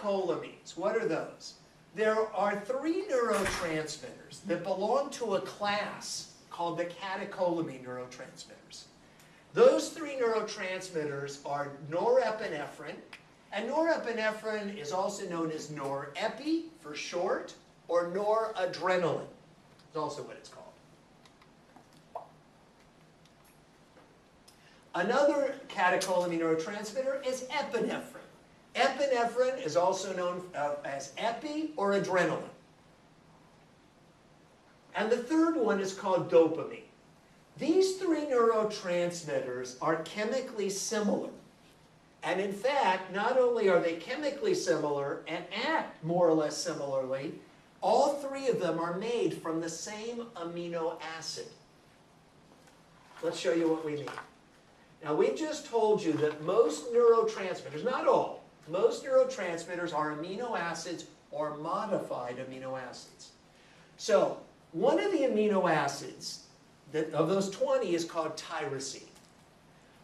catecholamines. What are those? There are 3 neurotransmitters that belong to a class called the catecholamine neurotransmitters. Those 3 neurotransmitters are norepinephrine, and norepinephrine is also known as norepi for short, or noradrenaline. Is also what it's called. Another catecholamine neurotransmitter is epinephrine. Epinephrine is also known as epi or adrenaline. And the third one is called dopamine. These 3 neurotransmitters are chemically similar. And in fact, not only are they chemically similar and act more or less similarly, all 3 of them are made from the same amino acid. Let's show you what we mean. Now, we've just told you that most neurotransmitters, not all, most neurotransmitters are amino acids or modified amino acids. So, one of the amino acids of those 20 is called tyrosine.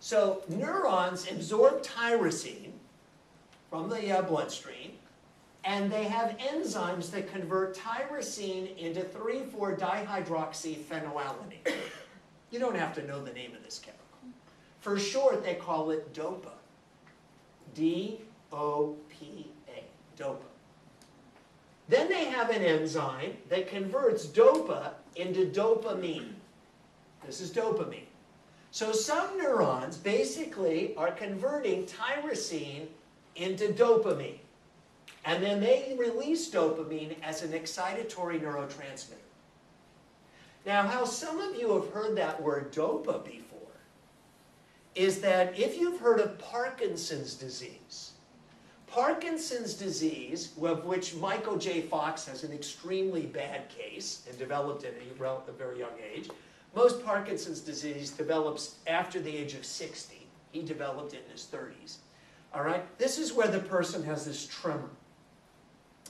So, neurons absorb tyrosine from the bloodstream, and they have enzymes that convert tyrosine into 3,4-dihydroxyphenylalanine. You don't have to know the name of this chemical. For short, they call it DOPA. D-O-P-A, DOPA. Then they have an enzyme that converts DOPA into dopamine. This is dopamine. So some neurons basically are converting tyrosine into dopamine. And then they release dopamine as an excitatory neurotransmitter. Now, how some of you have heard that word DOPA before is that if you've heard of Parkinson's disease, Parkinson's disease, of which Michael J. Fox has an extremely bad case and developed at a very young age. Most Parkinson's disease develops after the age of 60. He developed it in his 30s. All right? This is where the person has this tremor,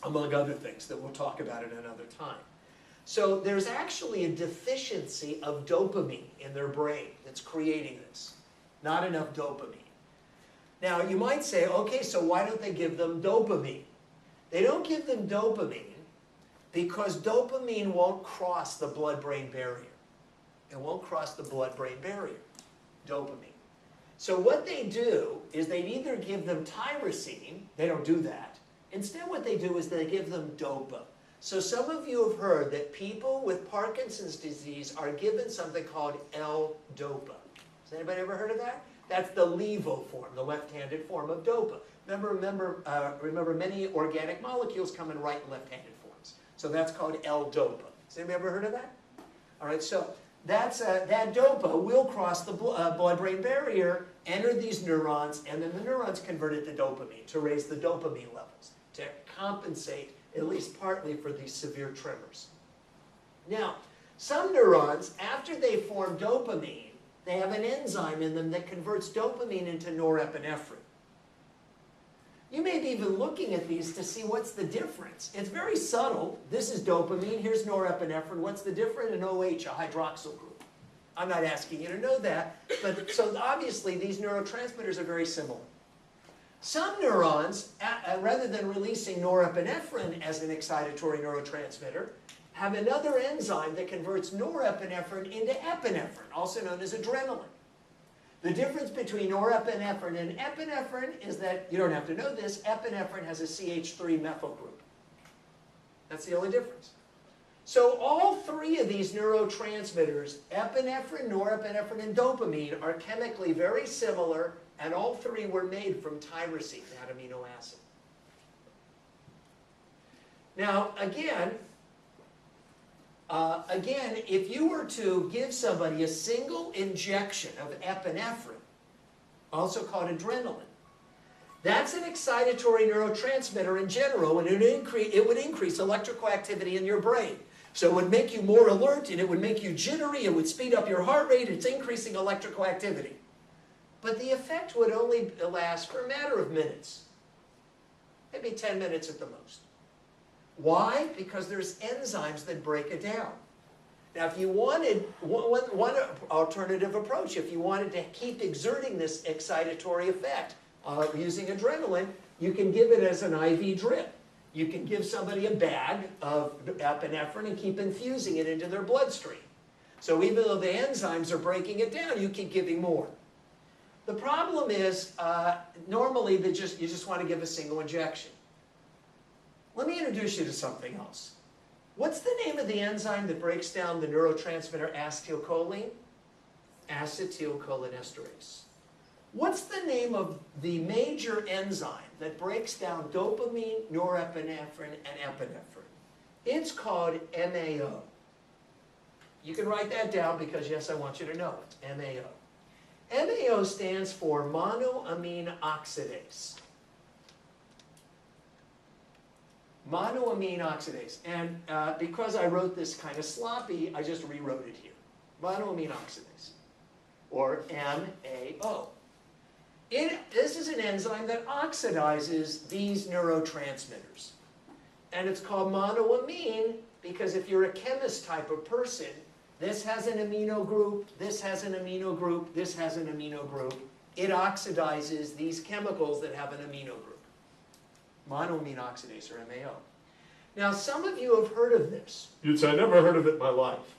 among other things that we'll talk about at another time. So there's actually a deficiency of dopamine in their brain that's creating this. Not enough dopamine. Now, you might say, okay, so why don't they give them dopamine? They don't give them dopamine because dopamine won't cross the blood-brain barrier. It won't cross the blood-brain barrier, dopamine. So what they do is they either give them tyrosine, they don't do that. Instead what they do is they give them DOPA. So some of you have heard that people with Parkinson's disease are given something called L-Dopa. Has anybody ever heard of that? That's the levo form, the left-handed form of DOPA. Remember, many organic molecules come in right and left-handed forms. So that's called L-Dopa. Has anybody ever heard of that? All right, so that DOPA will cross the blood-brain barrier, enter these neurons, and then the neurons convert it to dopamine to raise the dopamine levels, to compensate at least partly for these severe tremors. Now, some neurons, after they form dopamine, they have an enzyme in them that converts dopamine into norepinephrine. You may be even looking at these to see what's the difference. It's very subtle. This is dopamine, here's norepinephrine. What's the difference? An OH, a hydroxyl group. I'm not asking you to know that, but so obviously these neurotransmitters are very similar. Some neurons, rather than releasing norepinephrine as an excitatory neurotransmitter, have another enzyme that converts norepinephrine into epinephrine, also known as adrenaline. The difference between norepinephrine and epinephrine is that, you don't have to know this, epinephrine has a CH3 methyl group. That's the only difference. So all 3 of these neurotransmitters, epinephrine, norepinephrine, and dopamine, are chemically very similar, and all 3 were made from tyrosine, that amino acid. Now, again, if you were to give somebody a single injection of epinephrine, also called adrenaline, that's an excitatory neurotransmitter in general, and it would increase electrical activity in your brain. So it would make you more alert, and it would make you jittery, it would speed up your heart rate, it's increasing electrical activity. But the effect would only last for a matter of minutes, maybe 10 minutes at the most. Why? Because there's enzymes that break it down. Now, if you wanted one alternative approach, if you wanted to keep exerting this excitatory effect using adrenaline, You can give it as an IV drip. You can give somebody a bag of epinephrine and keep infusing it into their bloodstream. So even though the enzymes are breaking it down, you keep giving more. The problem is, normally you just want to give a single injection. Let me introduce you to something else. What's the name of the enzyme that breaks down the neurotransmitter acetylcholine? Acetylcholinesterase. What's the name of the major enzyme that breaks down dopamine, norepinephrine, and epinephrine? It's called MAO. You can write that down because, yes, I want you to know it. MAO. MAO stands for Monoamine Oxidase. Monoamine Oxidase. And because I wrote this kind of sloppy, I just rewrote it here. Monoamine Oxidase, or MAO. This is an enzyme that oxidizes these neurotransmitters. And it's called monoamine because if you're a chemist type of person, this has an amino group, this has an amino group, this has an amino group. It oxidizes these chemicals that have an amino group. Monoamine oxidase, or MAO. Now, some of you have heard of this. You'd say, I never heard of it in my life.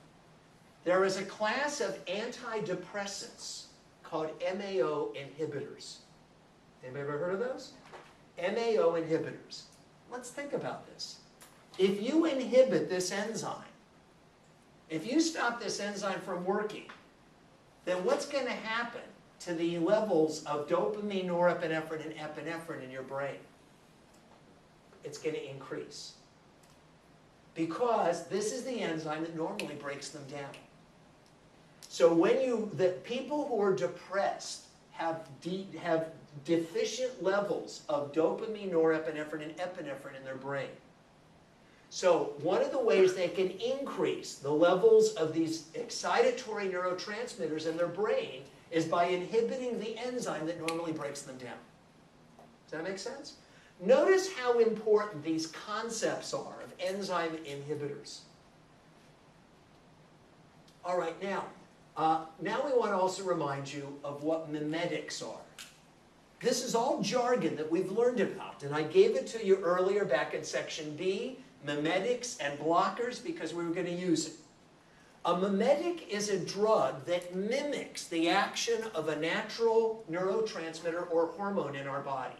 There is a class of antidepressants called MAO inhibitors. Anybody ever heard of those? MAO inhibitors. Let's think about this. If you inhibit this enzyme, if you stop this enzyme from working, then what's going to happen to the levels of dopamine, norepinephrine, and epinephrine in your brain? It's going to increase. Because this is the enzyme that normally breaks them down. So when the people who are depressed have deficient levels of dopamine, norepinephrine, and epinephrine in their brain. So one of the ways they can increase the levels of these excitatory neurotransmitters in their brain is by inhibiting the enzyme that normally breaks them down. Does that make sense? Notice how important these concepts are of enzyme inhibitors. All right, now we want to also remind you of what mimetics are. This is all jargon that we've learned about, and I gave it to you earlier back in section B, mimetics and blockers, because we were going to use it. A mimetic is a drug that mimics the action of a natural neurotransmitter or hormone in our body.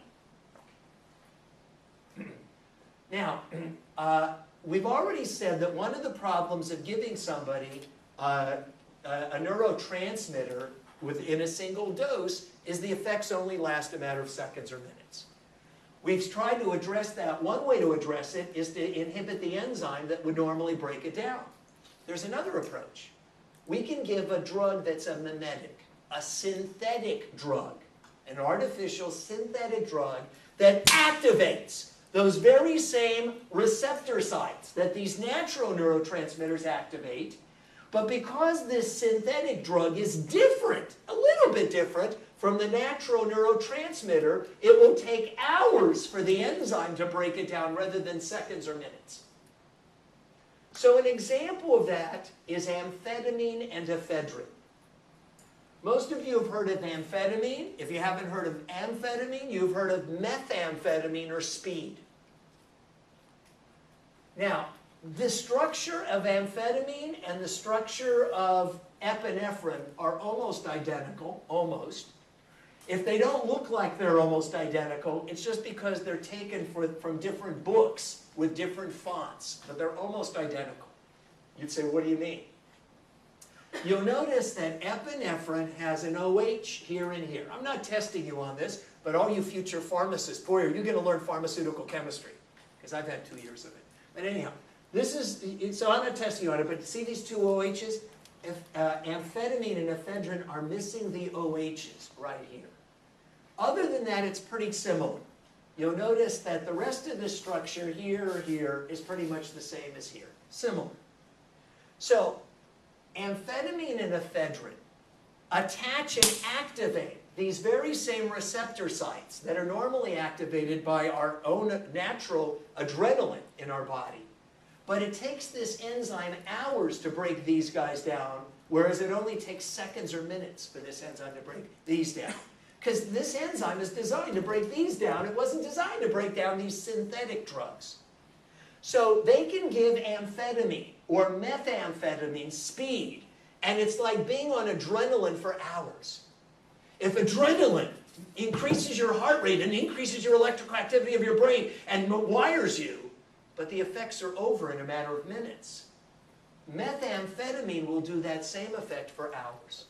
Now, we've already said that one of the problems of giving somebody a neurotransmitter within a single dose is the effects only last a matter of seconds or minutes. We've tried to address that. One way to address it is to inhibit the enzyme that would normally break it down. There's another approach. We can give a drug that's a mimetic, a synthetic drug, an artificial synthetic drug that activates those very same receptor sites that these natural neurotransmitters activate. But because this synthetic drug is different, a little bit different from the natural neurotransmitter, it will take hours for the enzyme to break it down rather than seconds or minutes. So an example of that is amphetamine and ephedrine. Most of you have heard of amphetamine. If you haven't heard of amphetamine, you've heard of methamphetamine or speed. Now, the structure of amphetamine and the structure of epinephrine are almost identical, almost. If they don't look like they're almost identical, it's just because they're taken from different books with different fonts, but they're almost identical. You'd say, what do you mean? You'll notice that epinephrine has an OH here and here. I'm not testing you on this, but all you future pharmacists, boy, are you going to learn pharmaceutical chemistry, because I've had 2 years of it. But anyhow, this is, so I'm not testing you on it, but see these two OHs? Amphetamine and ephedrine are missing the OHs right here. Other than that, it's pretty similar. You'll notice that the rest of the structure here or here is pretty much the same as here. Similar. So, amphetamine and ephedrine attach and activate these very same receptor sites that are normally activated by our own natural adrenaline in our body. But it takes this enzyme hours to break these guys down, whereas it only takes seconds or minutes for this enzyme to break these down. Because this enzyme is designed to break these down. It wasn't designed to break down these synthetic drugs. So they can give amphetamine or methamphetamine speed, and it's like being on adrenaline for hours. If adrenaline increases your heart rate and increases your electrical activity of your brain and wires you, but the effects are over in a matter of minutes. Methamphetamine will do that same effect for hours.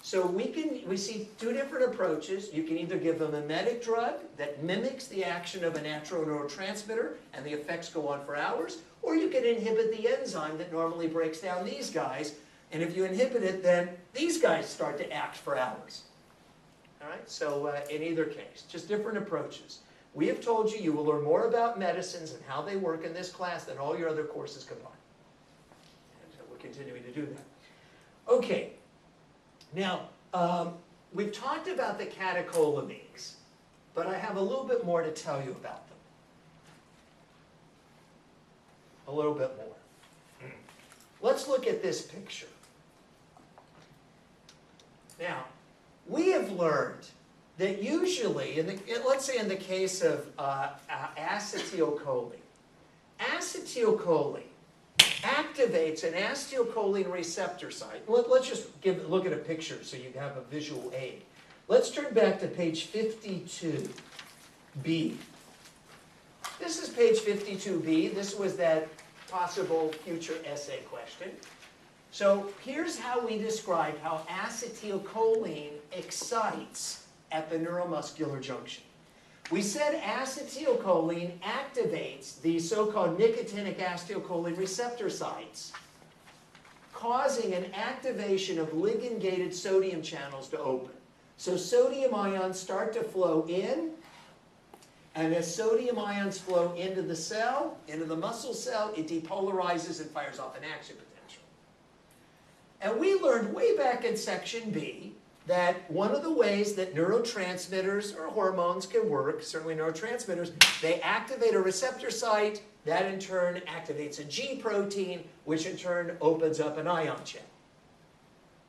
So we see two different approaches. You can either give a mimetic drug that mimics the action of a natural neurotransmitter and the effects go on for hours, or you can inhibit the enzyme that normally breaks down these guys, and if you inhibit it, then these guys start to act for hours. All right, so in either case, just different approaches. We have told you will learn more about medicines and how they work in this class than all your other courses combined. And so we're continuing to do that. Okay. Now, we've talked about the catecholamines, but I have a little bit more to tell you about them. A little bit more. Let's look at this picture. Now, we have learned that usually, let's say in the case of acetylcholine, acetylcholine activates an acetylcholine receptor site. Let's just look at a picture so you have a visual aid. Let's turn back to page 52B. This is page 52B. This was that possible future essay question. So here's how we describe how acetylcholine excites at the neuromuscular junction. We said acetylcholine activates these so-called nicotinic acetylcholine receptor sites, causing an activation of ligand-gated sodium channels to open. So sodium ions start to flow in, and as sodium ions flow into the cell, into the muscle cell, it depolarizes and fires off an action potential. And we learned way back in section B that one of the ways that neurotransmitters or hormones can work, certainly neurotransmitters, they activate a receptor site, that in turn activates a G protein, which in turn opens up an ion channel.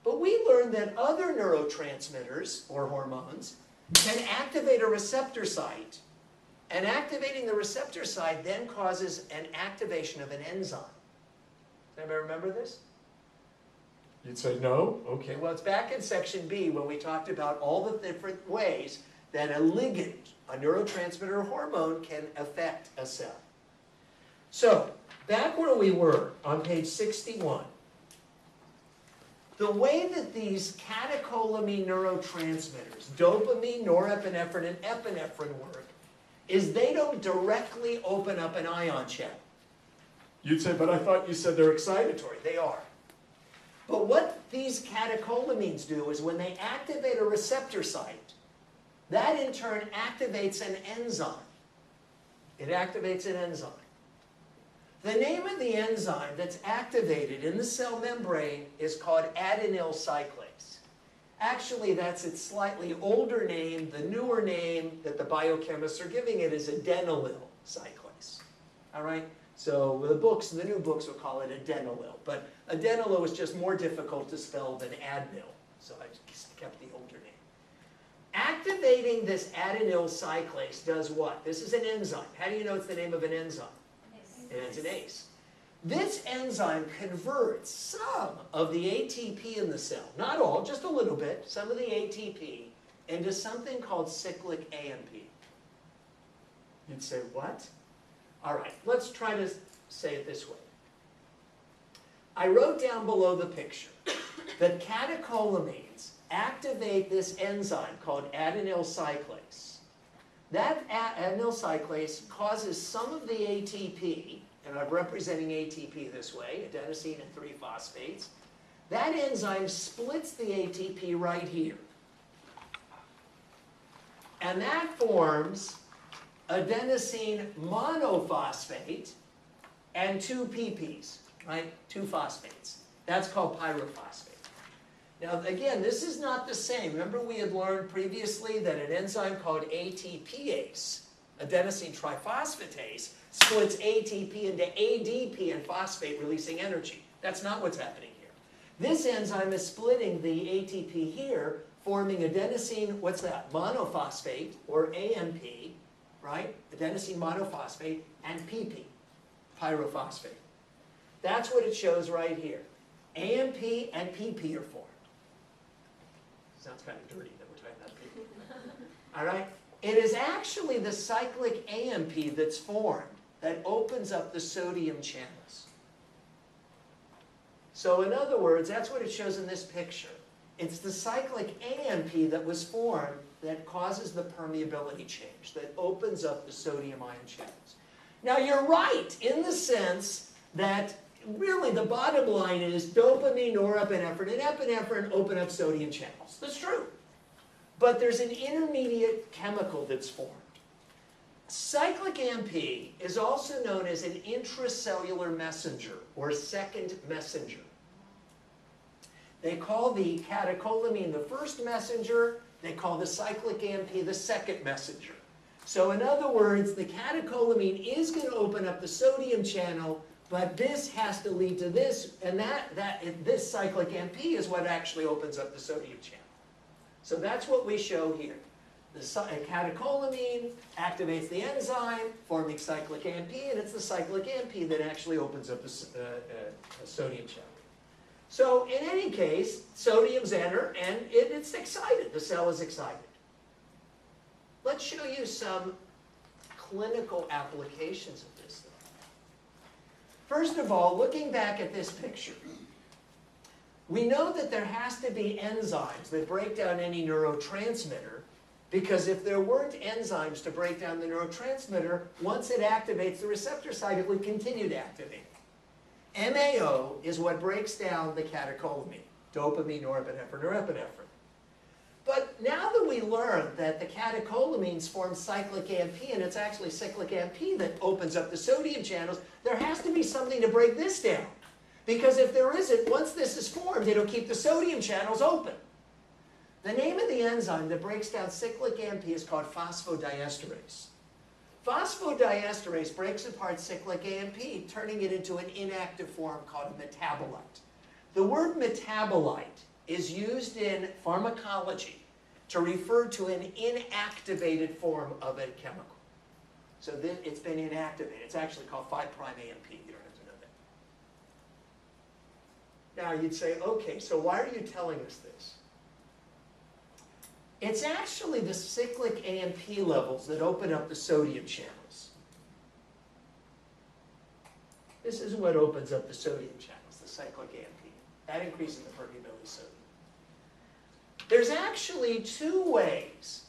But we learned that other neurotransmitters or hormones can activate a receptor site, and activating the receptor site then causes an activation of an enzyme. Does anybody remember this? You'd say no? Okay, well it's back in section B when we talked about all the different ways that a ligand, a neurotransmitter or hormone, can affect a cell. So, back where we were on page 61, the way that these catecholamine neurotransmitters, dopamine, norepinephrine, and epinephrine work is they don't directly open up an ion channel. You'd say, but I thought you said they're excitatory. They are. But what these catecholamines do is when they activate a receptor site, that in turn activates an enzyme. It activates an enzyme. The name of the enzyme that's activated in the cell membrane is called adenyl cyclase. Actually, that's its slightly older name. The newer name that the biochemists are giving it is adenyl cyclase. All right? So the new books will call it adenyl, but adenyl is just more difficult to spell than adenyl, so I just kept the older name. Activating this adenyl cyclase does what? This is an enzyme. How do you know it's the name of an enzyme? And it's an ACE. This enzyme converts some of the ATP in the cell, not all, just a little bit, some of the ATP, into something called cyclic AMP. You'd say, what? All right, let's try to say it this way. I wrote down below the picture that catecholamines activate this enzyme called adenyl cyclase. That adenyl cyclase causes some of the ATP, and I'm representing ATP this way, adenosine and 3-phosphates. That enzyme splits the ATP right here. And that forms adenosine monophosphate and 2 PPs, right? 2 phosphates. That's called pyrophosphate. Now, again, this is not the same. Remember we had learned previously that an enzyme called ATPase, adenosine triphosphatase, splits ATP into ADP and phosphate, releasing energy. That's not what's happening here. This enzyme is splitting the ATP here, forming adenosine, what's that? Monophosphate, or AMP, right? Adenosine monophosphate, and PP, pyrophosphate. That's what it shows right here. AMP and PP are formed. Sounds kind of dirty that we're talking about PP. All right? It is actually the cyclic AMP that's formed that opens up the sodium channels. So in other words, that's what it shows in this picture. It's the cyclic AMP that was formed that causes the permeability change, that opens up the sodium ion channels. Now you're right in the sense that really the bottom line is dopamine, norepinephrine, and epinephrine open up sodium channels. That's true. But there's an intermediate chemical that's formed. Cyclic AMP is also known as an intracellular messenger, or second messenger. They call the catecholamine the first messenger. They call the cyclic AMP the second messenger. So in other words, the catecholamine is going to open up the sodium channel, but this has to lead to this, and this cyclic AMP is what actually opens up the sodium channel. So that's what we show here. The catecholamine activates the enzyme, forming cyclic AMP, and it's the cyclic AMP that actually opens up the sodium channel. So in any case, sodium's enter, and it's excited. The cell is excited. Let's show you some clinical applications of this thing. First of all, looking back at this picture, we know that there has to be enzymes that break down any neurotransmitter, because if there weren't enzymes to break down the neurotransmitter, once it activates the receptor site, it would continue to activate. MAO is what breaks down the catecholamine, dopamine, norepinephrine, or epinephrine. But now that we learned that the catecholamines form cyclic AMP, and it's actually cyclic AMP that opens up the sodium channels, there has to be something to break this down. Because if there isn't, once this is formed, it'll keep the sodium channels open. The name of the enzyme that breaks down cyclic AMP is called phosphodiesterase. Phosphodiesterase breaks apart cyclic AMP, turning it into an inactive form called a metabolite. The word metabolite is used in pharmacology to refer to an inactivated form of a chemical. So it's been inactivated. It's actually called 5' AMP. You don't have to know that. Now you'd say, okay, so why are you telling us this? It's actually the cyclic AMP levels that open up the sodium channels. This is what opens up the sodium channels, the cyclic AMP. That increases the permeability of sodium. There's actually two ways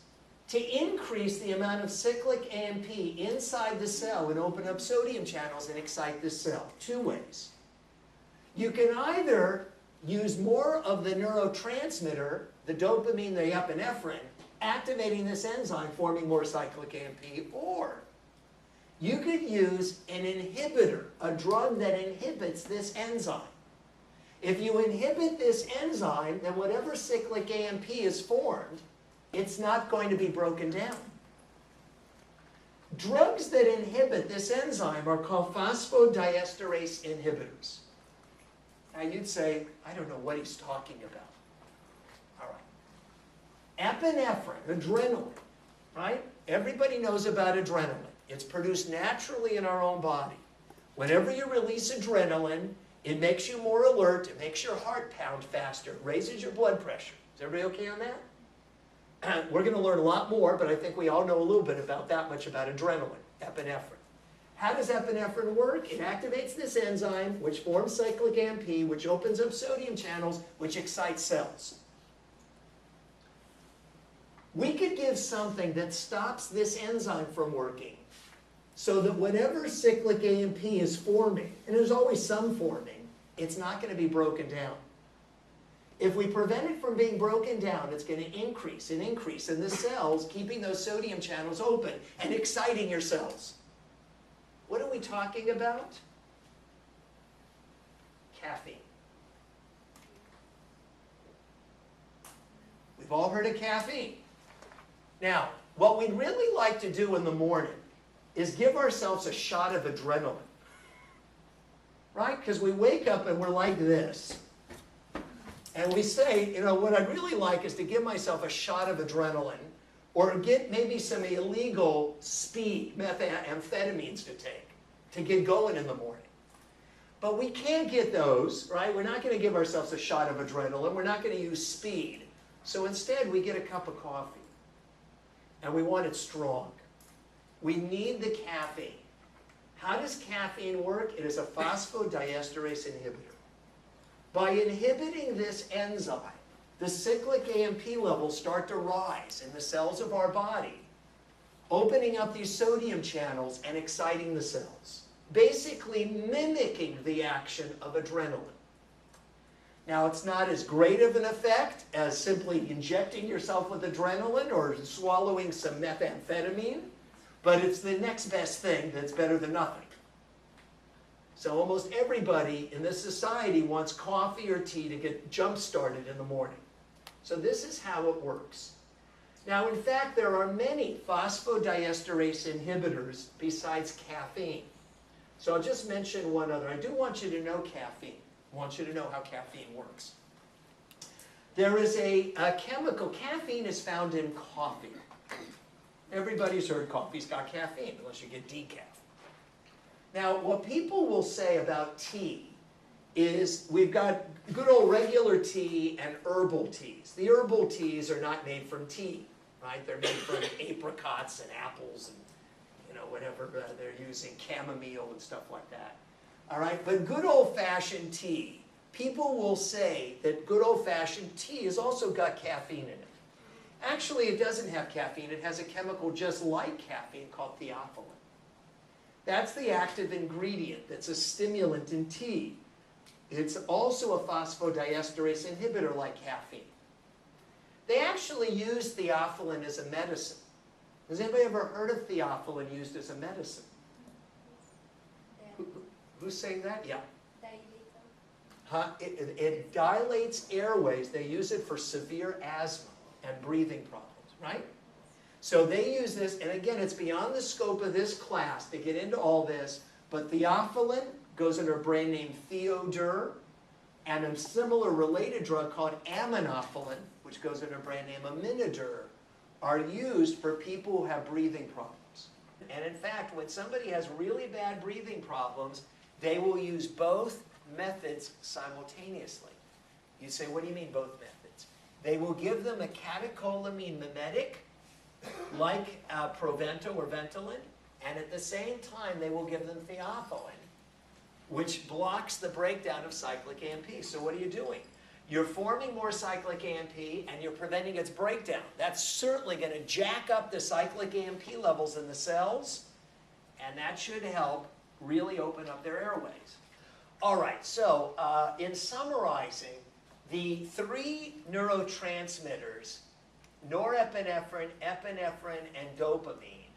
to increase the amount of cyclic AMP inside the cell and open up sodium channels and excite the cell. Two ways. You can either use more of the neurotransmitter, the dopamine, the epinephrine, activating this enzyme, forming more cyclic AMP, or you could use an inhibitor, a drug that inhibits this enzyme. If you inhibit this enzyme, then whatever cyclic AMP is formed, it's not going to be broken down. Drugs that inhibit this enzyme are called phosphodiesterase inhibitors. Now you'd say, I don't know what he's talking about. All right. Epinephrine, adrenaline, right? Everybody knows about adrenaline. It's produced naturally in our own body. Whenever you release adrenaline, it makes you more alert, it makes your heart pound faster, it raises your blood pressure. Is everybody okay on that? We're going to learn a lot more, but I think we all know a little bit about that much about adrenaline, epinephrine. How does epinephrine work? It activates this enzyme, which forms cyclic AMP, which opens up sodium channels, which excites cells. We could give something that stops this enzyme from working, so that whenever cyclic AMP is forming, and there's always some forming, it's not going to be broken down. If we prevent it from being broken down, it's going to increase and increase in the cells, keeping those sodium channels open and exciting your cells. What are we talking about? Caffeine. We've all heard of caffeine. Now, what we'd really like to do in the morning is give ourselves a shot of adrenaline. Right? Because we wake up and we're like this. And we say, you know, what I'd really like is to give myself a shot of adrenaline or get maybe some illegal speed, amphetamines to get going in the morning. But we can't get those, right? We're not going to give ourselves a shot of adrenaline. We're not going to use speed. So instead, we get a cup of coffee. And we want it strong. We need the caffeine. How does caffeine work? It is a phosphodiesterase inhibitor. By inhibiting this enzyme, the cyclic AMP levels start to rise in the cells of our body, opening up these sodium channels and exciting the cells, basically mimicking the action of adrenaline. Now, it's not as great of an effect as simply injecting yourself with adrenaline or swallowing some methamphetamine, but it's the next best thing that's better than nothing. So almost everybody in this society wants coffee or tea to get jump-started in the morning. So this is how it works. Now, in fact, there are many phosphodiesterase inhibitors besides caffeine. So I'll just mention one other. I do want you to know caffeine. I want you to know how caffeine works. There is a chemical. Caffeine is found in coffee. Everybody's heard coffee's got caffeine, unless you get decaf. Now, what people will say about tea is we've got good old regular tea and herbal teas. The herbal teas are not made from tea, right? They're made from apricots and apples and, you know, whatever they're using, chamomile and stuff like that. All right, but good old-fashioned tea, people will say that good old-fashioned tea has also got caffeine in it. Actually, it doesn't have caffeine. It has a chemical just like caffeine called theophylline. That's the active ingredient that's a stimulant in tea. It's also a phosphodiesterase inhibitor like caffeine. They actually use theophylline as a medicine. Has anybody ever heard of theophylline used as a medicine? Who's saying that? Yeah. It dilates airways. They use it for severe asthma and breathing problems, right? So they use this, and again, it's beyond the scope of this class to get into all this, but theophylline goes under a brand name Theodure, and a similar related drug called aminophylline, which goes under a brand name Aminodure, are used for people who have breathing problems. And in fact, when somebody has really bad breathing problems, they will use both methods simultaneously. You say, what do you mean both methods? They will give them a catecholamine mimetic, like Provento or Ventolin, and at the same time they will give them theophylline, which blocks the breakdown of cyclic AMP. So what are you doing? You're forming more cyclic AMP and you're preventing its breakdown. That's certainly going to jack up the cyclic AMP levels in the cells, and that should help really open up their airways. All right, so in summarizing, the three neurotransmitters, norepinephrine, epinephrine, and dopamine,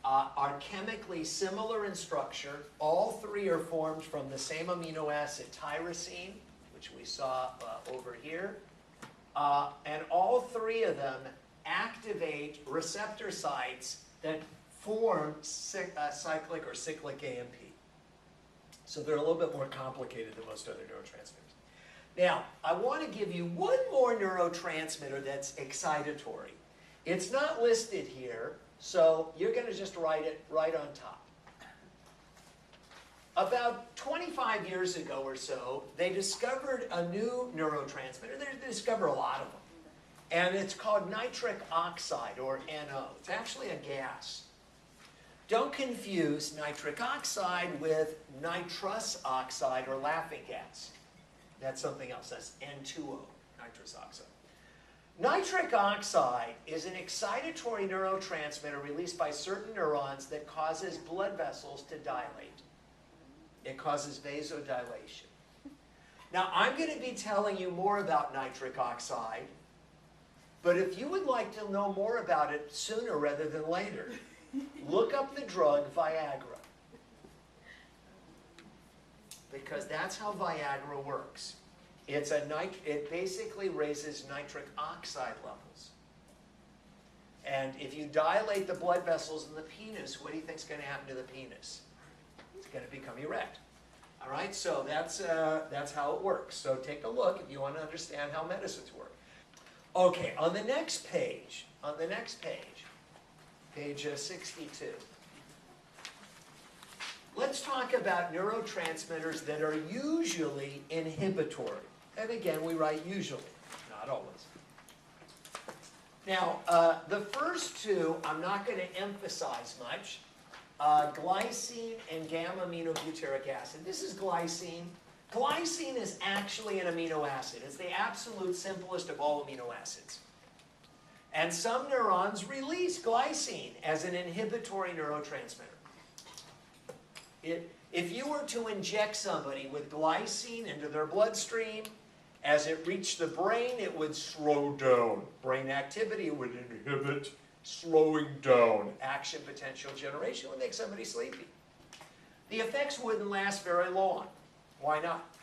are chemically similar in structure. All three are formed from the same amino acid tyrosine, which we saw over here. And all three of them activate receptor sites that form cyclic or cyclic AMP. So they're a little bit more complicated than most other neurotransmitters. Now, I want to give you one more neurotransmitter that's excitatory. It's not listed here, so you're going to just write it right on top. About 25 years ago or so, they discovered a new neurotransmitter. They discovered a lot of them. And it's called nitric oxide, or NO. It's actually a gas. Don't confuse nitric oxide with nitrous oxide, or laughing gas. That's something else. That's N2O, nitrous oxide. Nitric oxide is an excitatory neurotransmitter released by certain neurons that causes blood vessels to dilate. It causes vasodilation. Now, I'm going to be telling you more about nitric oxide, but if you would like to know more about it sooner rather than later, look up the drug Viagra. Because that's how Viagra works. It basically raises nitric oxide levels. And if you dilate the blood vessels in the penis, what do you think is going to happen to the penis? It's going to become erect. All right, so that's how it works. So take a look if you want to understand how medicines work. Okay, on the next page, page 62, let's talk about neurotransmitters that are usually inhibitory. And again, we write usually, not always. Now, the first two I'm not going to emphasize much. Glycine and gamma-aminobutyric acid. This is glycine. Glycine is actually an amino acid. It's the absolute simplest of all amino acids. And some neurons release glycine as an inhibitory neurotransmitter. If you were to inject somebody with glycine into their bloodstream, as it reached the brain, it would slow down brain activity. It would inhibit slowing down action potential generation. Would make somebody sleepy. The effects wouldn't last very long. Why not?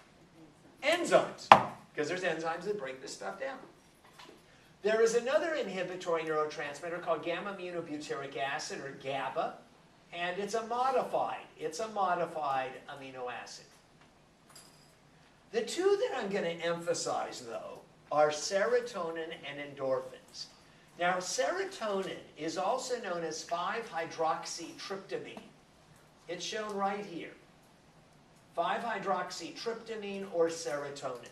Enzymes, because there's enzymes that break this stuff down. There is another inhibitory neurotransmitter called gamma-aminobutyric acid, or GABA, and it's a modified amino acid. The two that I'm going to emphasize, though, are serotonin and endorphins. Now, serotonin is also known as 5-hydroxytryptamine. It's shown right here. 5-hydroxytryptamine or serotonin.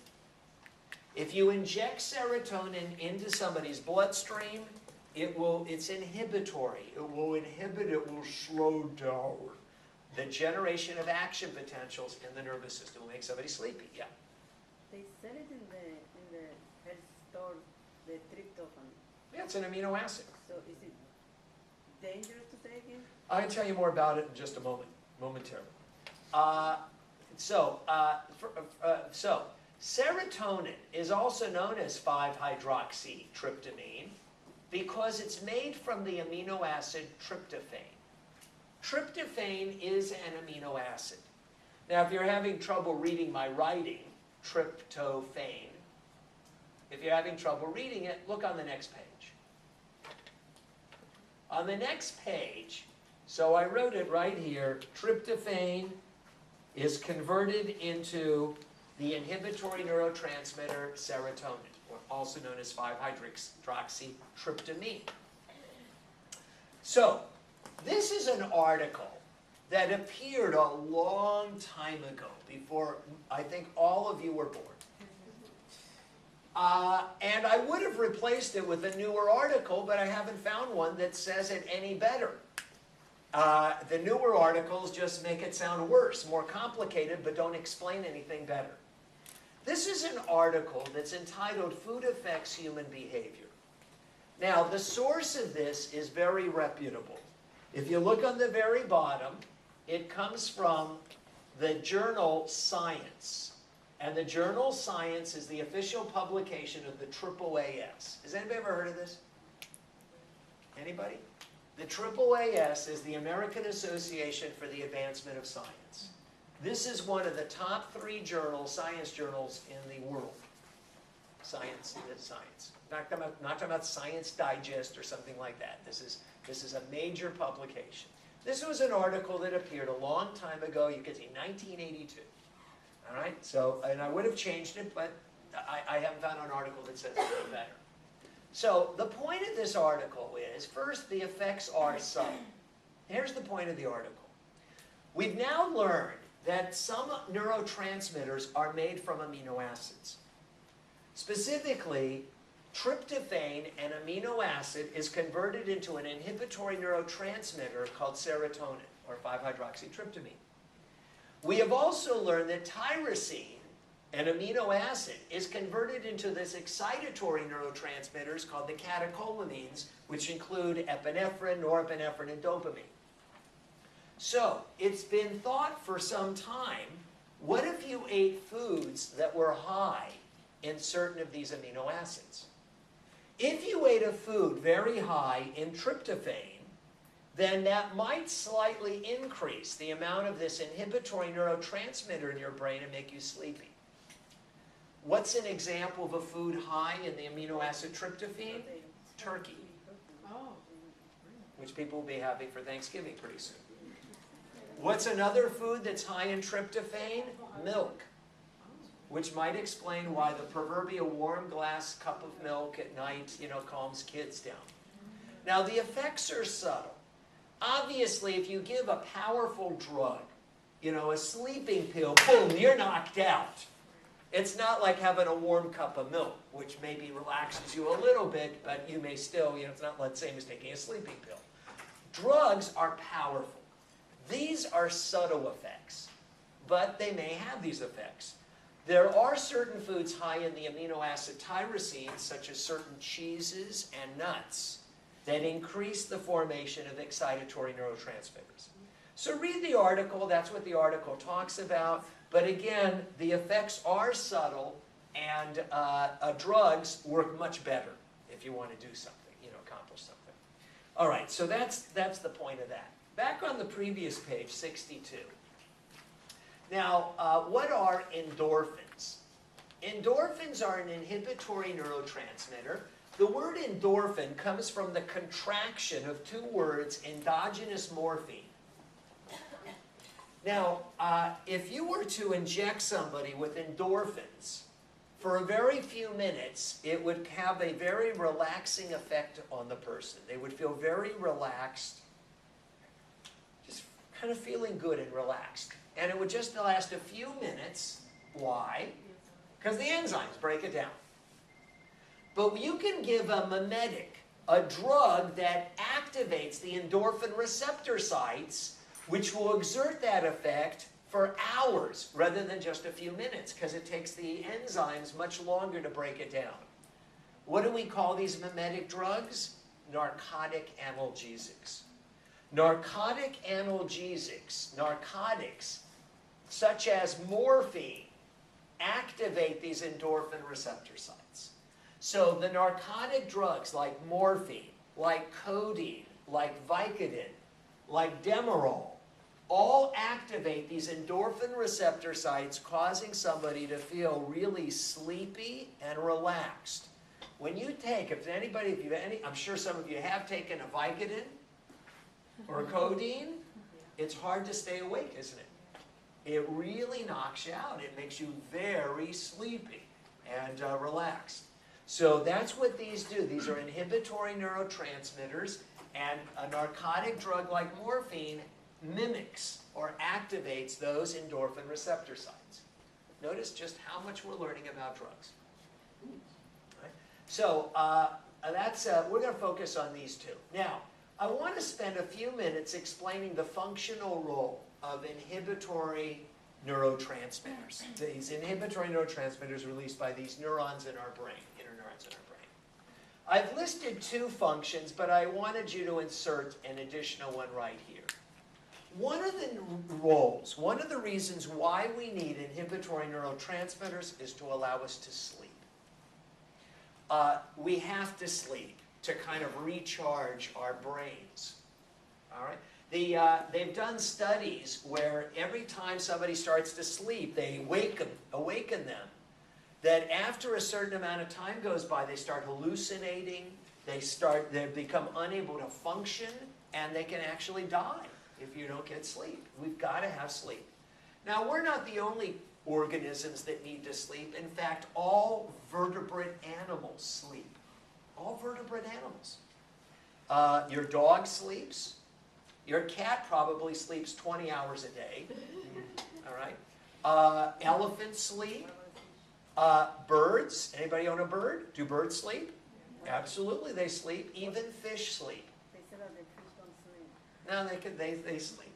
If you inject serotonin into somebody's bloodstream, it's inhibitory. It will slow down the generation of action potentials in the nervous system. It will make somebody sleepy, yeah. They said it in the health store, the tryptophan. Yeah, it's an amino acid. So is it dangerous to take it? I'll tell you more about it in just a moment, momentarily. So serotonin is also known as 5-hydroxytryptamine because it's made from the amino acid tryptophan. Tryptophan is an amino acid. Now, if you're having trouble reading my writing, tryptophan, if you're having trouble reading it, look on the next page. On the next page, so I wrote it right here, tryptophan is converted into the inhibitory neurotransmitter serotonin, or also known as 5-hydroxytryptamine. So, this is an article that appeared a long time ago, before I think all of you were born. And I would have replaced it with a newer article, but I haven't found one that says it any better. The newer articles just make it sound worse, more complicated, but don't explain anything better. This is an article that's entitled Food Affects Human Behavior. Now, the source of this is very reputable. If you look on the very bottom, it comes from the journal Science. And the journal Science is the official publication of the AAAS. Has anybody ever heard of this? Anybody? The AAAS is the American Association for the Advancement of Science. This is one of the top 3 journals, science journals in the world. Science is science. Not talking about Science Digest or something like that. This is a major publication. This was an article that appeared a long time ago. You can see 1982. All right. So, and I would have changed it, but I haven't found an article that says it better. So the point of this article is, first, the effects are subtle. Here's the point of the article. We've now learned that some neurotransmitters are made from amino acids. Specifically, tryptophan, an amino acid, is converted into an inhibitory neurotransmitter called serotonin, or 5-hydroxytryptamine. We have also learned that tyrosine, an amino acid, is converted into this excitatory neurotransmitters called the catecholamines, which include epinephrine, norepinephrine, and dopamine. So, it's been thought for some time, what if you ate foods that were high in certain of these amino acids? If you ate a food very high in tryptophan, then that might slightly increase the amount of this inhibitory neurotransmitter in your brain and make you sleepy. What's an example of a food high in the amino acid tryptophan? Turkey, which people will be having for Thanksgiving pretty soon. What's another food that's high in tryptophan? Milk. Which might explain why the proverbial warm glass cup of milk at night, calms kids down. Now, the effects are subtle. Obviously, if you give a powerful drug, a sleeping pill, boom, you're knocked out. It's not like having a warm cup of milk, which maybe relaxes you a little bit, but you may still, it's not the same as taking a sleeping pill. Drugs are powerful. These are subtle effects, but they may have these effects. There are certain foods high in the amino acid tyrosine, such as certain cheeses and nuts, that increase the formation of excitatory neurotransmitters. So read the article, that's what the article talks about. But again, the effects are subtle, and drugs work much better if you want to do something, accomplish something. All right, so that's the point of that. Back on the previous page, 62. Now, what are endorphins? Endorphins are an inhibitory neurotransmitter. The word endorphin comes from the contraction of two words, endogenous morphine. Now, if you were to inject somebody with endorphins for a very few minutes, it would have a very relaxing effect on the person. They would feel very relaxed, just kind of feeling good and relaxed. And it would just last a few minutes. Why? Because the enzymes break it down. But you can give a mimetic, a drug that activates the endorphin receptor sites, which will exert that effect for hours rather than just a few minutes, because it takes the enzymes much longer to break it down. What do we call these mimetic drugs? Narcotic analgesics. Narcotic analgesics, narcotics, such as morphine, activate these endorphin receptor sites. So the narcotic drugs like morphine, like codeine, like Vicodin, like Demerol, all activate these endorphin receptor sites, causing somebody to feel really sleepy and relaxed. When you take, I'm sure some of you have taken a Vicodin or a codeine, it's hard to stay awake, isn't it? It really knocks you out. It makes you very sleepy and relaxed. So that's what these do. These are inhibitory neurotransmitters, and a narcotic drug like morphine mimics or activates those endorphin receptor sites. Notice just how much we're learning about drugs. Right? So we're going to focus on these two. Now, I want to spend a few minutes explaining the functional role of inhibitory neurotransmitters. These inhibitory neurotransmitters released by these neurons in our brain, interneurons in our brain. I've listed two functions, but I wanted you to insert an additional one right here. One of the roles, one of the reasons why we need inhibitory neurotransmitters is to allow us to sleep. We have to sleep to kind of recharge our brains. All right? They've done studies where every time somebody starts to sleep, they awaken them. That after a certain amount of time goes by, they start hallucinating, they become unable to function, and they can actually die if you don't get sleep. We've got to have sleep. Now, we're not the only organisms that need to sleep. In fact, all vertebrate animals sleep. All vertebrate animals. Your dog sleeps. Your cat probably sleeps 20 hours a day. All right. Elephants sleep. Birds. Anybody own a bird? Do birds sleep? Absolutely, they sleep. Even fish sleep. They said that the fish don't sleep. No, they sleep.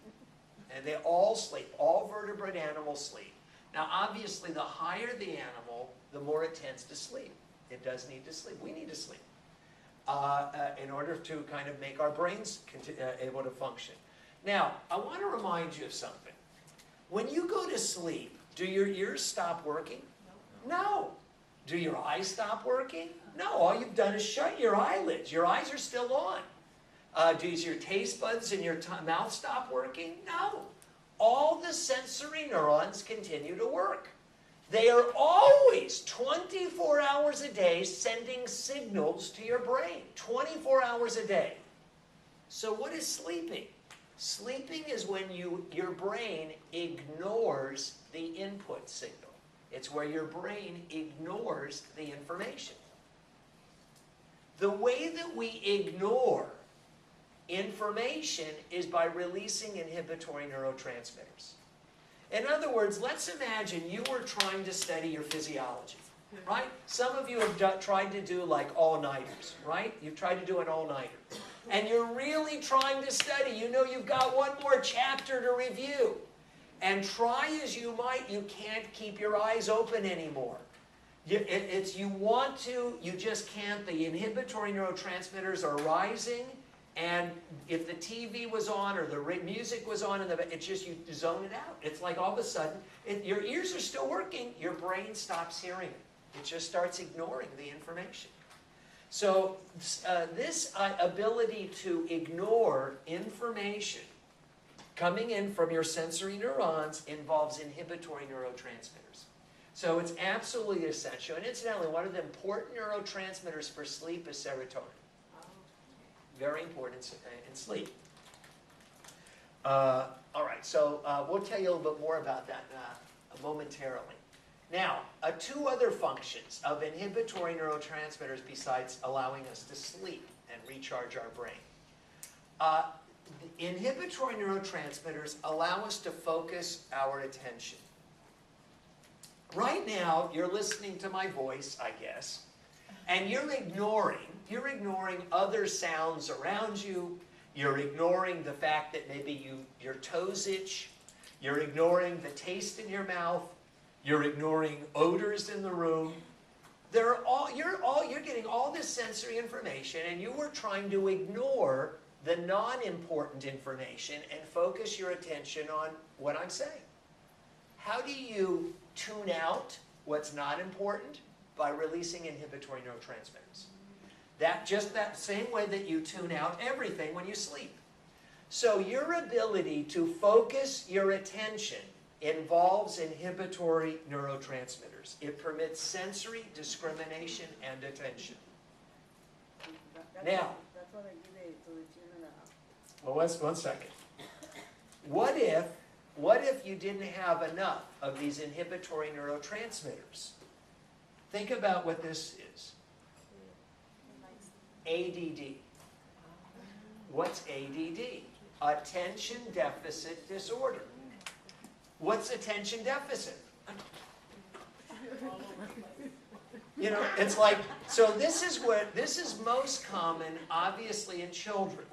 And they all sleep. All vertebrate animals sleep. Now, obviously, the higher the animal, the more it tends to sleep. It does need to sleep. We need to sleep in order to kind of make our brains able to function. Now, I want to remind you of something. When you go to sleep, do your ears stop working? No. Do your eyes stop working? No. All you've done is shut your eyelids. Your eyes are still on. Does your taste buds in your mouth stop working? No. All the sensory neurons continue to work. They are always 24 hours a day sending signals to your brain. 24 hours a day. So what is sleeping? Sleeping is when your brain ignores the input signal. It's where your brain ignores the information. The way that we ignore information is by releasing inhibitory neurotransmitters. In other words, let's imagine you were trying to study your physiology, right? Some of you have tried to do like all-nighters, right? You've tried to do an all-nighter. And you're really trying to study. You know you've got one more chapter to review. And try as you might, you can't keep your eyes open anymore. You want to, you just can't. The inhibitory neurotransmitters are rising. And if the TV was on or the music was on, it's just you zone it out. It's like all of a sudden, your ears are still working, your brain stops hearing it. It just starts ignoring the information. So this ability to ignore information coming in from your sensory neurons involves inhibitory neurotransmitters. So it's absolutely essential. And incidentally, one of the important neurotransmitters for sleep is serotonin. Very important in sleep. All right, so we'll tell you a little bit more about that momentarily. Now, two other functions of inhibitory neurotransmitters besides allowing us to sleep and recharge our brain. Inhibitory neurotransmitters allow us to focus our attention. Right now, you're listening to my voice, I guess, and you're ignoring other sounds around you. You're ignoring the fact that maybe your toes itch. You're ignoring the taste in your mouth. You're ignoring odors in the room. You're getting all this sensory information, and you were trying to ignore the non-important information and focus your attention on what I'm saying. How do you tune out what's not important? By releasing inhibitory neurotransmitters. Just that same way that you tune out everything when you sleep. So your ability to focus your attention involves inhibitory neurotransmitters. It permits sensory discrimination and attention. Now, that's what I did to the children. well, one second. What if you didn't have enough of these inhibitory neurotransmitters? Think about what this is. ADD. What's ADD? Attention Deficit Disorder. What's attention deficit? You know, it's like, so this is most common, obviously, in children.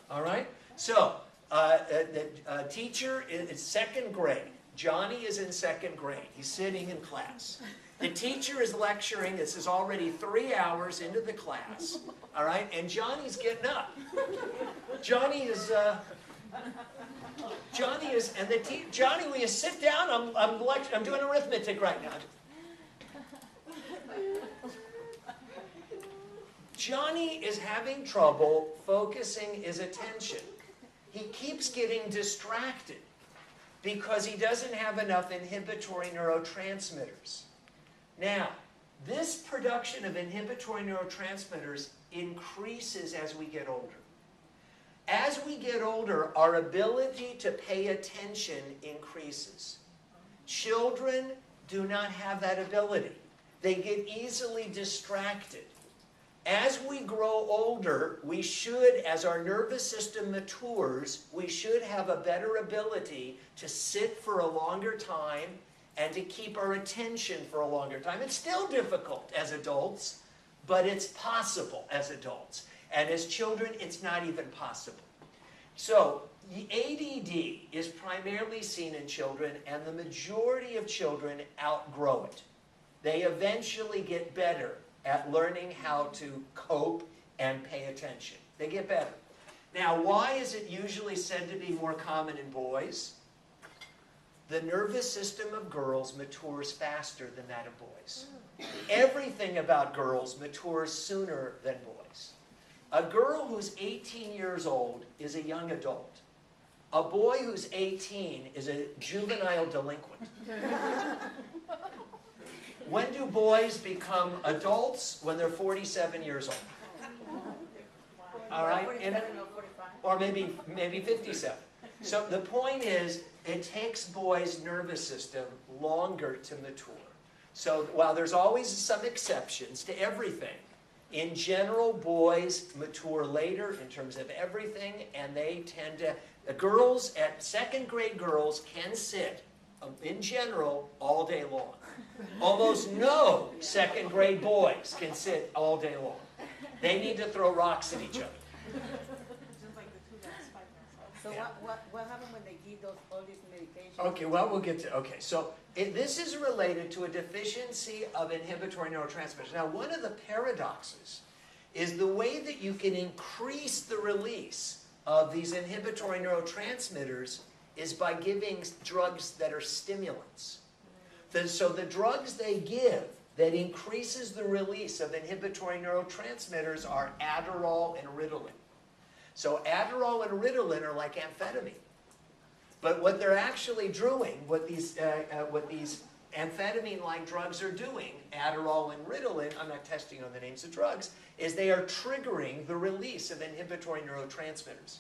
All right? So, the teacher is second grade. Johnny is in second grade. He's sitting in class. The teacher is lecturing. This is already 3 hours into the class. All right? And Johnny's getting up. Johnny is, Johnny, will you sit down? I'm doing arithmetic right now. Johnny is having trouble focusing his attention. He keeps getting distracted because he doesn't have enough inhibitory neurotransmitters. Now, this production of inhibitory neurotransmitters increases as we get older. As we get older, our ability to pay attention increases. Children do not have that ability. They get easily distracted. As we grow older, we should, as our nervous system matures, we should have a better ability to sit for a longer time and to keep our attention for a longer time. It's still difficult as adults, but it's possible as adults. And as children, it's not even possible. So, the ADD is primarily seen in children, and the majority of children outgrow it. They eventually get better at learning how to cope and pay attention. They get better. Now, why is it usually said to be more common in boys? The nervous system of girls matures faster than that of boys. Everything about girls matures sooner than boys. A girl who's 18 years old is a young adult. A boy who's 18 is a juvenile delinquent. When do boys become adults? When they're 47 years old. All right? Or maybe 57. So the point is, it takes boys' nervous system longer to mature. So while there's always some exceptions to everything, in general, boys mature later in terms of everything, and they tend to, girls, at second grade girls can sit, in general, all day long. Almost no second grade boys can sit all day long. They need to throw rocks at each other. So what happens when they give all these medications? Okay, well, we'll get to, okay, so this is related to a deficiency of inhibitory neurotransmitters. Now, one of the paradoxes is the way that you can increase the release of these inhibitory neurotransmitters is by giving drugs that are stimulants. So the drugs they give that increases the release of inhibitory neurotransmitters are Adderall and Ritalin. So Adderall and Ritalin are like amphetamine. But what they're actually doing, what these amphetamine-like drugs are doing, Adderall and Ritalin, I'm not testing on the names of drugs, is they are triggering the release of inhibitory neurotransmitters.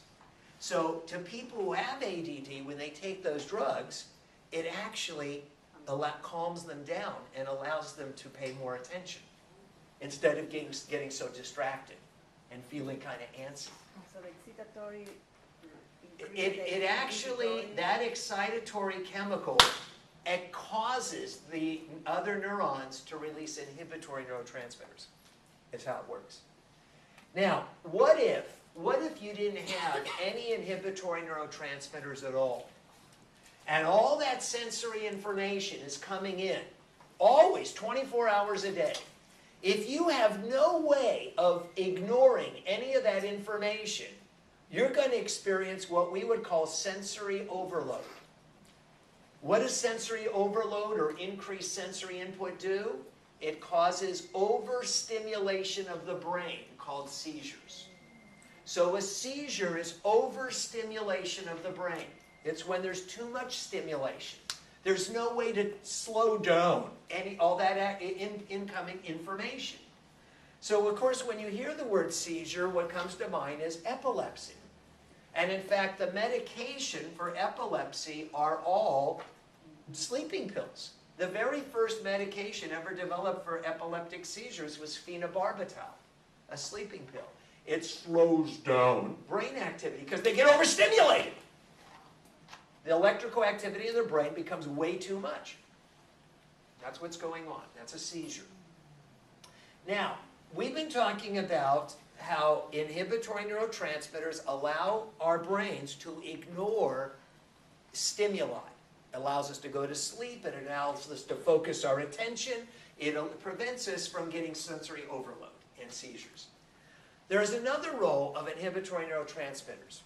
So to people who have ADD, when they take those drugs, it actually calms them down and allows them to pay more attention instead of getting so distracted and feeling kind of antsy. So the excitatory... It actually, that excitatory chemical, it causes the other neurons to release inhibitory neurotransmitters. That's how it works. Now, what if you didn't have any inhibitory neurotransmitters at all? And all that sensory information is coming in, always, 24 hours a day. If you have no way of ignoring any of that information, you're going to experience what we would call sensory overload. What does sensory overload or increased sensory input do? It causes overstimulation of the brain, called seizures. So a seizure is overstimulation of the brain. It's when there's too much stimulation. There's no way to slow down all that incoming information. So, of course, when you hear the word seizure, what comes to mind is epilepsy. And in fact, the medication for epilepsy are all sleeping pills. The very first medication ever developed for epileptic seizures was phenobarbital, a sleeping pill. It slows down brain activity because they get overstimulated. The electrical activity in their brain becomes way too much. That's what's going on. That's a seizure. Now, we've been talking about how inhibitory neurotransmitters allow our brains to ignore stimuli. It allows us to go to sleep, and it allows us to focus our attention. It prevents us from getting sensory overload and seizures. There's another role of inhibitory neurotransmitters.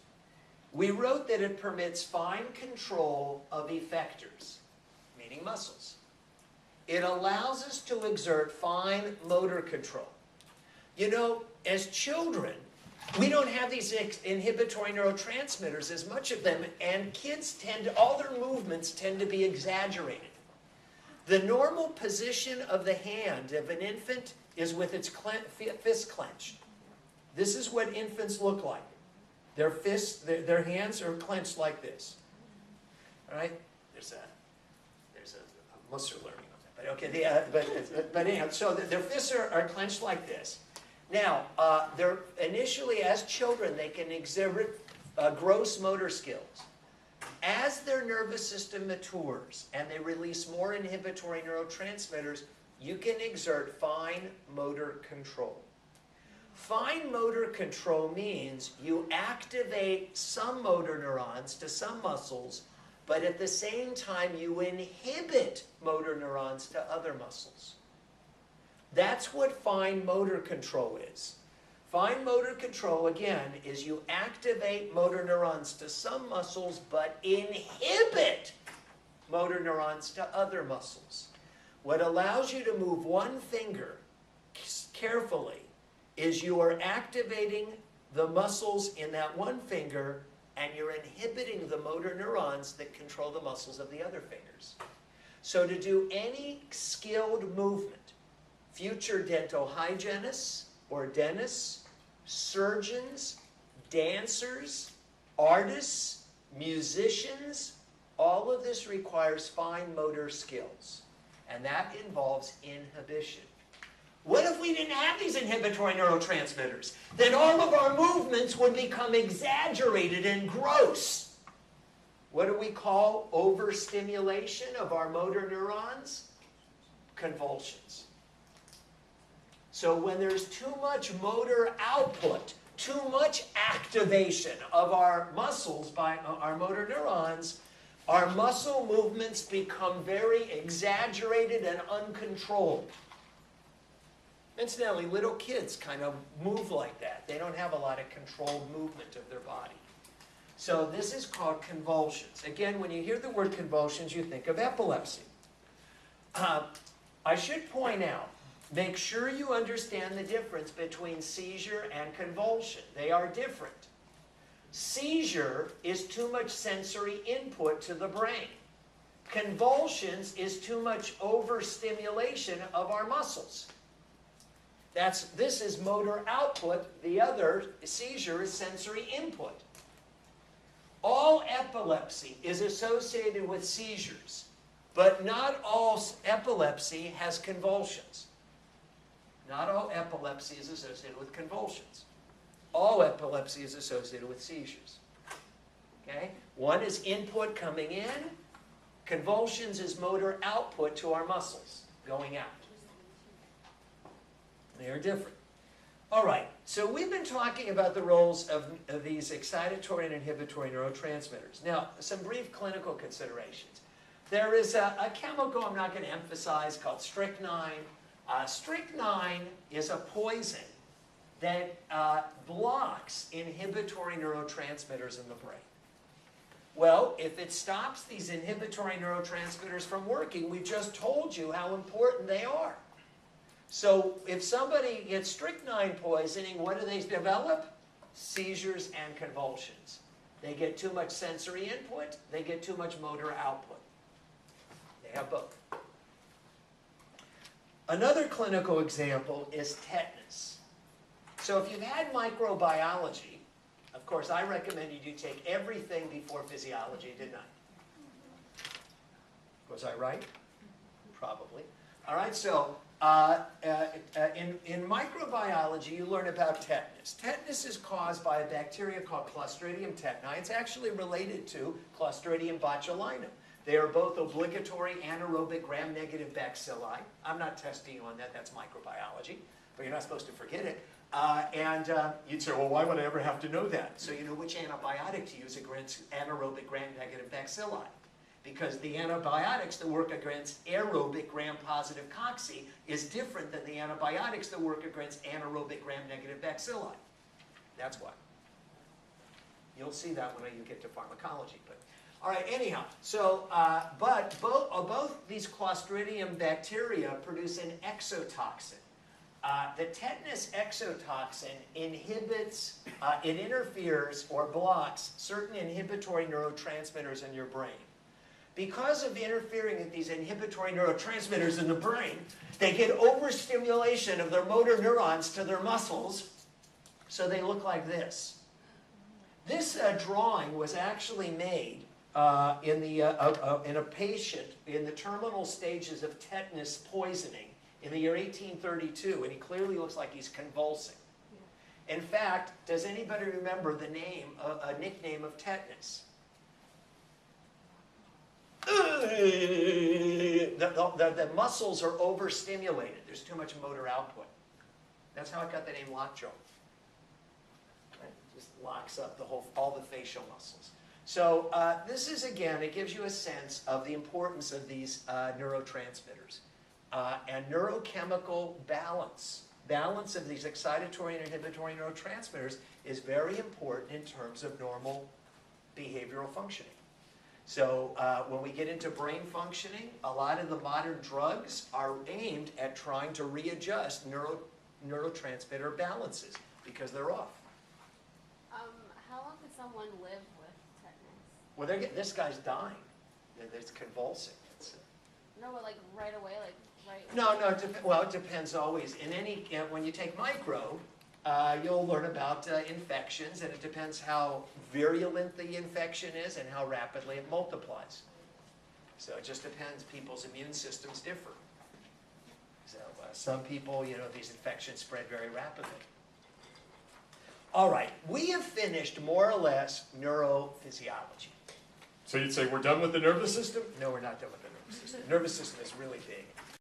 We wrote that it permits fine control of effectors, meaning muscles. It allows us to exert fine motor control. You know, as children, we don't have these inhibitory neurotransmitters, as much of them, and kids all their movements tend to be exaggerated. The normal position of the hand of an infant is with its fist clenched. This is what infants look like. Their fists, their hands are clenched like this. All right? There's a muscle learning on that. But okay, but anyhow, so their fists are clenched like this. Now, they're initially, as children, they can exhibit gross motor skills. As their nervous system matures and they release more inhibitory neurotransmitters, you can exert fine motor control. Fine motor control means you activate some motor neurons to some muscles, but at the same time you inhibit motor neurons to other muscles. That's what fine motor control is. Fine motor control, again, is you activate motor neurons to some muscles, but inhibit motor neurons to other muscles. What allows you to move one finger carefully is you are activating the muscles in that one finger, and you're inhibiting the motor neurons that control the muscles of the other fingers. So to do any skilled movement, future dental hygienists or dentists, surgeons, dancers, artists, Musicians, all of this requires fine motor skills, and that involves inhibition. What if we didn't have these inhibitory neurotransmitters? Then all of our movements would become exaggerated and gross. What do we call overstimulation of our motor neurons? Convulsions. So when there's too much motor output, too much activation of our muscles by our motor neurons, our muscle movements become very exaggerated and uncontrolled. Incidentally, little kids kind of move like that. They don't have a lot of controlled movement of their body. So this is called convulsions. Again, when you hear the word convulsions, you think of epilepsy. I should point out, make sure you understand the difference between seizure and convulsion. They are different. Seizure is too much sensory input to the brain. Convulsions is too much overstimulation of our muscles. This is motor output. The other, seizure, is sensory input. All epilepsy is associated with seizures, but not all epilepsy has convulsions. Not all epilepsy is associated with convulsions. All epilepsy is associated with seizures. Okay? One is input coming in. Convulsions is motor output to our muscles going out. They are different. All right, so we've been talking about the roles of these excitatory and inhibitory neurotransmitters. Now, some brief clinical considerations. There is a chemical I'm not going to emphasize called strychnine. Strychnine is a poison that blocks inhibitory neurotransmitters in the brain. Well, if it stops these inhibitory neurotransmitters from working, we just told you how important they are. So if somebody gets strychnine poisoning, what do they develop? Seizures and convulsions. They get too much sensory input, they get too much motor output. They have both. Another clinical example is tetanus. So if you've had microbiology, of course I recommended you take everything before physiology, didn't I? Was I right? Probably. All right, so in microbiology, you learn about tetanus. Tetanus is caused by a bacteria called Clostridium tetani. It's actually related to Clostridium botulinum. They are both obligatory anaerobic gram-negative bacilli. I'm not testing you on that. That's microbiology, but you're not supposed to forget it. You'd say, well, why would I ever have to know that? So you know which antibiotic to use against anaerobic gram-negative bacilli. Because the antibiotics that work against aerobic gram-positive cocci is different than the antibiotics that work against anaerobic gram-negative bacilli. That's why. You'll see that when you get to pharmacology. But all right, anyhow, so but both these Clostridium bacteria produce an exotoxin. The tetanus exotoxin inhibits, it interferes or blocks certain inhibitory neurotransmitters in your brain. Because of interfering with these inhibitory neurotransmitters in the brain, they get overstimulation of their motor neurons to their muscles, so they look like this. This drawing was actually made in a patient in the terminal stages of tetanus poisoning in the year 1832, and he clearly looks like he's convulsing. In fact, does anybody remember the name, a nickname of tetanus? The muscles are overstimulated. There's too much motor output. That's how it got the name lockjaw. Right? It just locks up all the facial muscles. So this is, again, it gives you a sense of the importance of these neurotransmitters. And neurochemical balance of these excitatory and inhibitory neurotransmitters is very important in terms of normal behavioral functioning. So when we get into brain functioning, a lot of the modern drugs are aimed at trying to readjust neurotransmitter balances because they're off. How long could someone live with tetanus? Well, this guy's dying. It's convulsing. No, but like right away, like right. No. Well, it depends always. When you take micro, you'll learn about infections, and it depends how virulent the infection is and how rapidly it multiplies. So it just depends. People's immune systems differ. So some people, these infections spread very rapidly. All right, we have finished more or less neurophysiology. So you'd say we're done with the nervous system? No, we're not done with the nervous system. The nervous system is really big.